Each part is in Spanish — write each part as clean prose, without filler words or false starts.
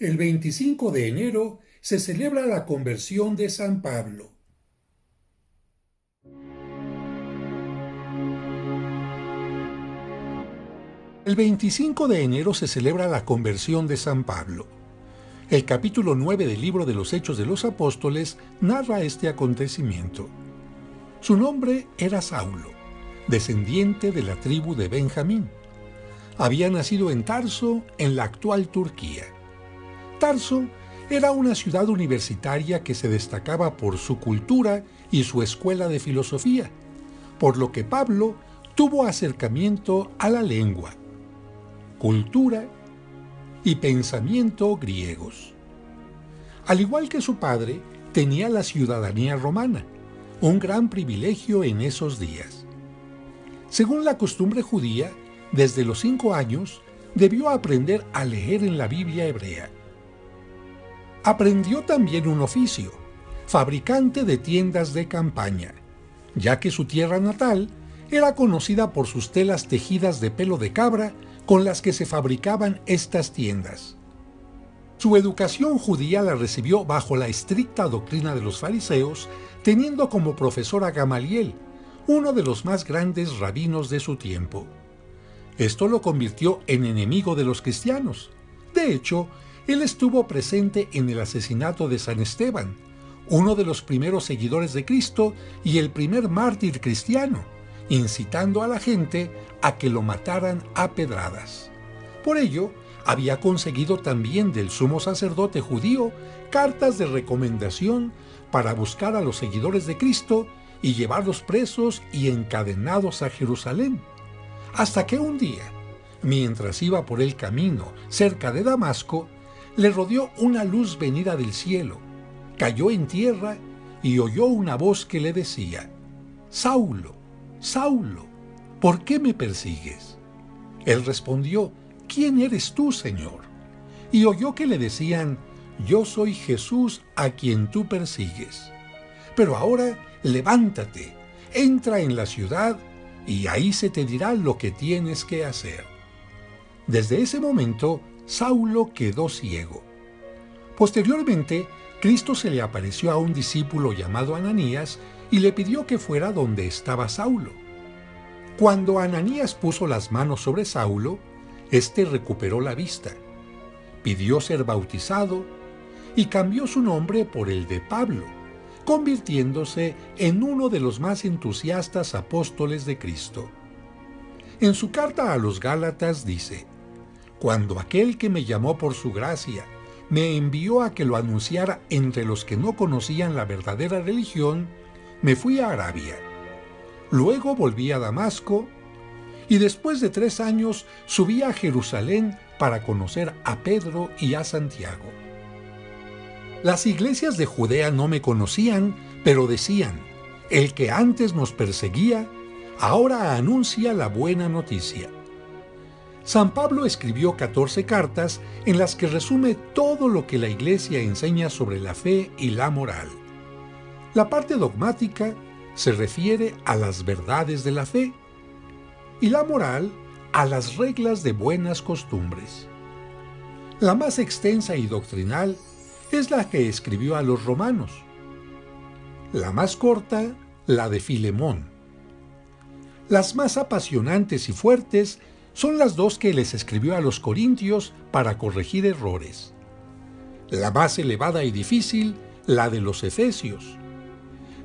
El 25 de enero se celebra la conversión de San Pablo. El 25 de enero se celebra la conversión de San Pablo. El capítulo 9 del libro de los Hechos de los Apóstoles narra este acontecimiento. Su nombre era Saulo, descendiente de la tribu de Benjamín. Había nacido en Tarso, en la actual Turquía. Tarso era una ciudad universitaria que se destacaba por su cultura y su escuela de filosofía, por lo que Pablo tuvo acercamiento a la lengua, cultura y pensamiento griegos. Al igual que su padre, tenía la ciudadanía romana, un gran privilegio en esos días. Según la costumbre judía, desde los 5 años debió aprender a leer en la Biblia hebrea. Aprendió también un oficio, fabricante de tiendas de campaña, ya que su tierra natal era conocida por sus telas tejidas de pelo de cabra con las que se fabricaban estas tiendas. Su educación judía la recibió bajo la estricta doctrina de los fariseos, teniendo como profesor a Gamaliel, uno de los más grandes rabinos de su tiempo. Esto lo convirtió en enemigo de los cristianos. De hecho, él estuvo presente en el asesinato de San Esteban, uno de los primeros seguidores de Cristo y el primer mártir cristiano, incitando a la gente a que lo mataran a pedradas. Por ello, había conseguido también del sumo sacerdote judío cartas de recomendación para buscar a los seguidores de Cristo y llevarlos presos y encadenados a Jerusalén. Hasta que un día, mientras iba por el camino cerca de Damasco, le rodeó una luz venida del cielo, cayó en tierra y oyó una voz que le decía: «Saulo, Saulo, ¿por qué me persigues?». Él respondió: «¿Quién eres tú, Señor?». Y oyó que le decían: «Yo soy Jesús a quien tú persigues. Pero ahora levántate, entra en la ciudad y ahí se te dirá lo que tienes que hacer». Desde ese momento, Saulo quedó ciego. Posteriormente, Cristo se le apareció a un discípulo llamado Ananías y le pidió que fuera donde estaba Saulo. Cuando Ananías puso las manos sobre Saulo, éste recuperó la vista, pidió ser bautizado y cambió su nombre por el de Pablo, convirtiéndose en uno de los más entusiastas apóstoles de Cristo. En su carta a los Gálatas dice: «Cuando aquel que me llamó por su gracia me envió a que lo anunciara entre los que no conocían la verdadera religión, me fui a Arabia. Luego volví a Damasco y después de 3 años subí a Jerusalén para conocer a Pedro y a Santiago. Las iglesias de Judea no me conocían, pero decían: el que antes nos perseguía, ahora anuncia la buena noticia». San Pablo escribió 14 cartas en las que resume todo lo que la Iglesia enseña sobre la fe y la moral. La parte dogmática se refiere a las verdades de la fe y la moral a las reglas de buenas costumbres. La más extensa y doctrinal es la que escribió a los romanos. La más corta, la de Filemón. Las más apasionantes y fuertes son las 2 que les escribió a los corintios para corregir errores. La más elevada y difícil, la de los efesios.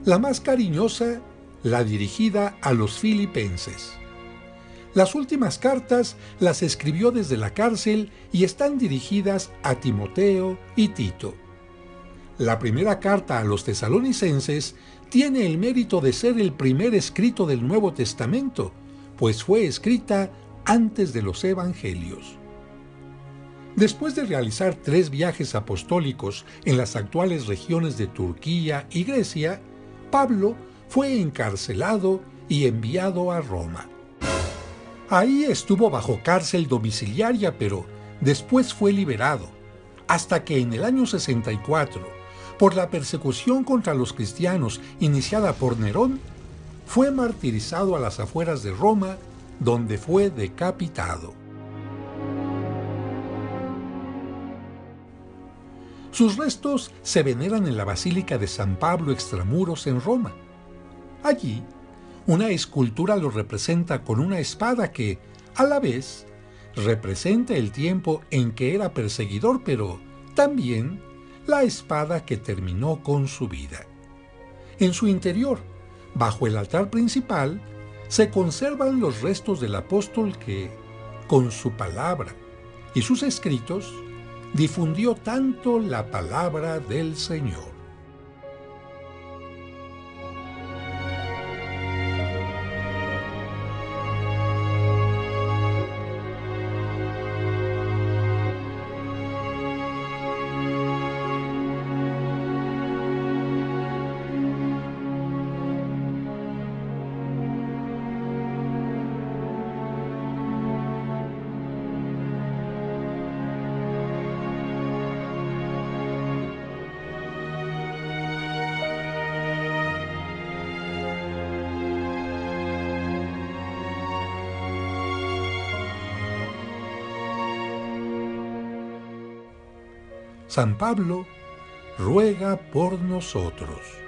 La más cariñosa, la dirigida a los filipenses. Las últimas cartas las escribió desde la cárcel y están dirigidas a Timoteo y Tito. La primera carta a los tesalonicenses tiene el mérito de ser el primer escrito del Nuevo Testamento, pues fue escrita antes de los evangelios. Después de realizar 3 viajes apostólicos en las actuales regiones de Turquía y Grecia, Pablo fue encarcelado y enviado a Roma. Ahí estuvo bajo cárcel domiciliaria, pero después fue liberado, hasta que en el año 64, por la persecución contra los cristianos iniciada por Nerón, fue martirizado a las afueras de Roma, donde fue decapitado. Sus restos se veneran en la Basílica de San Pablo Extramuros en Roma. Allí, una escultura lo representa con una espada que, a la vez, representa el tiempo en que era perseguidor, pero también la espada que terminó con su vida. En su interior, bajo el altar principal, se conservan los restos del apóstol que, con su palabra y sus escritos, difundió tanto la palabra del Señor. San Pablo ruega por nosotros.